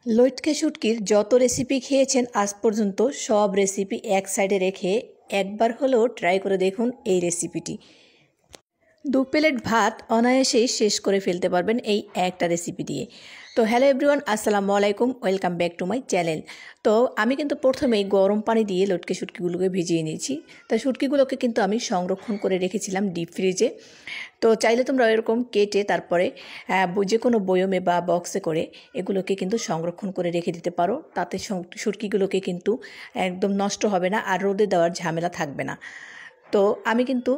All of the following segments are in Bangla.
লটকে শুটকির যত রেসিপি খেয়েছেন আজ পর্যন্ত সব রেসিপি এক সাইডে রেখে একবার হলেও ট্রাই করে দেখুন এই রেসিপিটি। 2 প্লেট ভাত অনায়াসেই শেষ করে ফেলতে পারবেন এই একটা রেসিপি দিয়ে। তো হ্যালো এভরিওয়ান, আসসালামু আলাইকুম, welcome back to my channel. তো আমি কিন্তু প্রথমেই গরম পানি দিয়ে লটকে শুটকিগুলোকে ভিজিয়ে নিয়েছি। তো শুটকিগুলোকে কিন্তু আমি সংরক্ষণ করে রেখেছিলাম ডিপ ফ্রিজে। তো চাইলে তোমরা এরকম কেটে তারপরে যে কোনো বয়মে বা বক্সে করে এগুলোকে কিন্তু সংরক্ষণ করে রেখে দিতে পারো। তাতে শুটকিগুলোকে কিন্তু একদম নষ্ট হবে না আর রোদে দেওয়ার ঝামেলা থাকবে না। তো আমি কিন্তু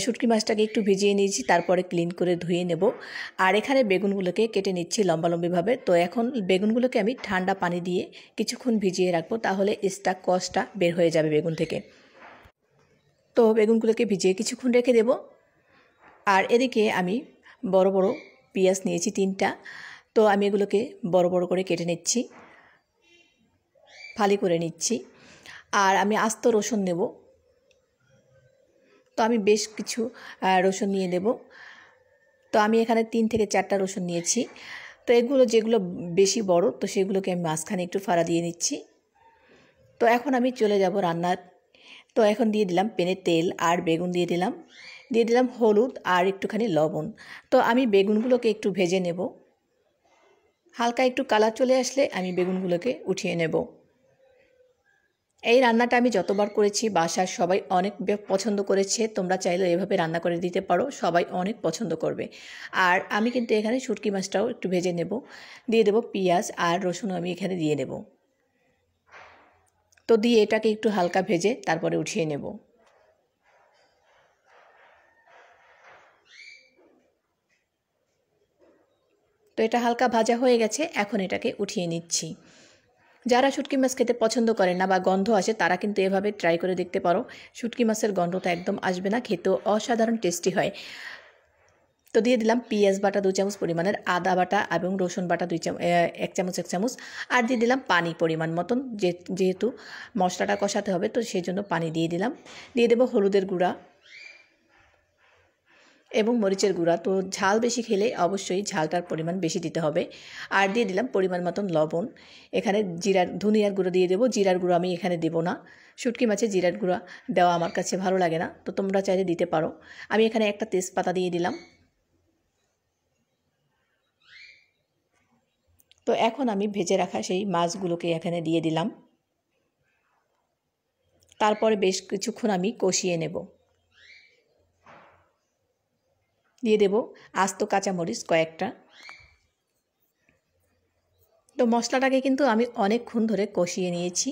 শুটকি মাছটাকে একটু ভিজিয়ে নিয়েছি, তারপরে ক্লিন করে ধুয়ে নেব। আর এখানে বেগুনগুলোকে কেটে নিচ্ছি লম্বালম্বিভাবে। তো এখন বেগুনগুলোকে আমি ঠান্ডা পানি দিয়ে কিছুক্ষণ ভিজিয়ে রাখবো, তাহলে এক্সট্রা কষটা বের হয়ে যাবে বেগুন থেকে। তো বেগুনগুলোকে ভিজিয়ে কিছুক্ষণ রেখে দেব। আর এদিকে আমি বড় বড় পেঁয়াজ নিয়েছি 3টা। তো আমি এগুলোকে বড় বড় করে কেটে নিচ্ছি, ফালি করে নিচ্ছি। আর আমি আস্ত রসুন নেব। তো আমি বেশ কিছু রসুন নিয়ে নেব। তো আমি এখানে 3 থেকে 4টা রসুন নিয়েছি। তো এগুলো যেগুলো বেশি বড়, তো সেগুলোকে আমি মাঝখানে একটু ফাড়া দিয়ে নিচ্ছি। তো এখন আমি চলে যাব রান্নার। তো এখন দিয়ে দিলাম প্যানে তেল আর বেগুন দিয়ে দিলাম হলুদ আর একটুখানি লবণ। তো আমি বেগুনগুলোকে একটু ভেজে নেব। হালকা একটু কালার চলে আসলে আমি বেগুনগুলোকে উঠিয়ে নেব। এই রান্নাটা আমি যতবার করেছি বাসার সবাই অনেক পছন্দ করেছে। তোমরা চাইলে এভাবে রান্না করে দিতে পারো, সবাই অনেক পছন্দ করবে। আর আমি কিন্তু এখানে শুটকি মাছটাও একটু ভেজে নেব। দিয়ে দেব পেঁয়াজ আর রসুনও আমি এখানে দিয়ে দেব। তো দিয়ে এটাকে একটু হালকা ভেজে তারপরে উঠিয়ে নেব। তো এটা হালকা ভাজা হয়ে গেছে, এখন এটাকে উঠিয়ে নিচ্ছি। যারা শুটকি মাছ খেতে পছন্দ করেন না বা গন্ধ আসে, তারা কিন্তু এভাবে ট্রাই করে দেখতে পারো। শুটকি মাছের গন্ধটা একদম আসবে না, খেতেও অসাধারণ টেস্টি হয়। তো দিয়ে দিলাম পেঁয়াজ বাটা 2 চামচ পরিমাণের, আদা বাটা এবং রসুন বাটা 1 চামচ। আর দিয়ে দিলাম পানি পরিমাণ মতন, যেহেতু মশলাটা কষাতে হবে তো সেই জন্য পানি দিয়ে দিলাম। দিয়ে দেবো হলুদের গুঁড়া এবং মরিচের গুঁড়া। তো ঝাল বেশি খেলে অবশ্যই ঝালটার পরিমাণ বেশি দিতে হবে। আর দিয়ে দিলাম পরিমাণ মতন লবণ। এখানে ধনিয়ার গুঁড়ো দিয়ে দেবো। জিরার গুঁড়ো আমি এখানে দেবো না, শুটকি মাছে জিরার গুঁড়া দেওয়া আমার কাছে ভালো লাগে না, তো তোমরা চাইলে দিতে পারো। আমি এখানে একটা তেজপাতা দিয়ে দিলাম। তো এখন আমি ভেজে রাখা সেই মাছগুলোকে এখানে দিয়ে দিলাম। তারপরে বেশ কিছুক্ষণ আমি কষিয়ে নেব। দিয়ে দেব আস্ত কাঁচামরিচ কয়েকটা। তো মশলাটাকে কিন্তু আমি অনেকক্ষণ ধরে কষিয়ে নিয়েছি।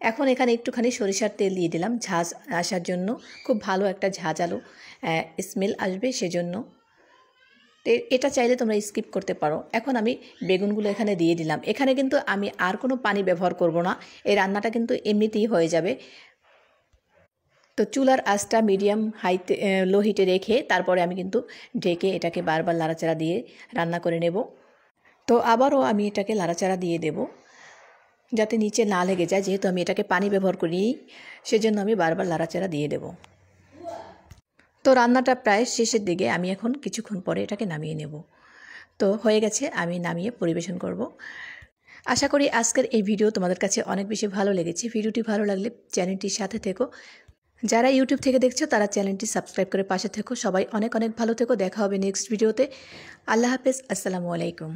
এখন এখানে একটুখানি সরিষার তেল দিয়ে দিলাম ঝাঁজ আসার জন্য, খুব ভালো একটা ঝাঁঝালো স্মেল আসবে সেজন্য। এটা চাইলে তোমরা স্কিপ করতে পারো। এখন আমি বেগুনগুলো এখানে দিয়ে দিলাম। এখানে কিন্তু আমি আর কোনো পানি ব্যবহার করব না, এই রান্নাটা কিন্তু এমনিতেই হয়ে যাবে। তো চুলার আঁচটা মিডিয়াম হাইতে লো হিটে রেখে তারপরে আমি কিন্তু ঢেকে এটাকে বারবার নাড়াচাড়া দিয়ে রান্না করে নেব। তো আবারও আমি এটাকে নাড়াচাড়া দিয়ে দেব যাতে নিচে না লেগে যায়, যেহেতু আমি এটাকে পানি ব্যবহার করি সেজন্য আমি বারবার নাড়াচাড়া দিয়ে দেব। তো রান্নাটা প্রায় শেষের দিকে, আমি এখন কিছুক্ষণ পরে এটাকে নামিয়ে নেব। তো হয়ে গেছে, আমি নামিয়ে পরিবেশন করব। আশা করি আজকের এই ভিডিও তোমাদের কাছে অনেক বেশি ভালো লেগেছে। ভিডিওটি ভালো লাগলে চ্যানেলটির সাথে থেকো। যারা ইউটিউব থেকে দেখছো তারা চ্যানেলটি সাবস্ক্রাইব করে পাশে থেকো। সবাই অনেক অনেক ভালো থেকো। দেখা হবে নেক্সট ভিডিওতে। আল্লাহ হাফেজ, আসসালামু আলাইকুম।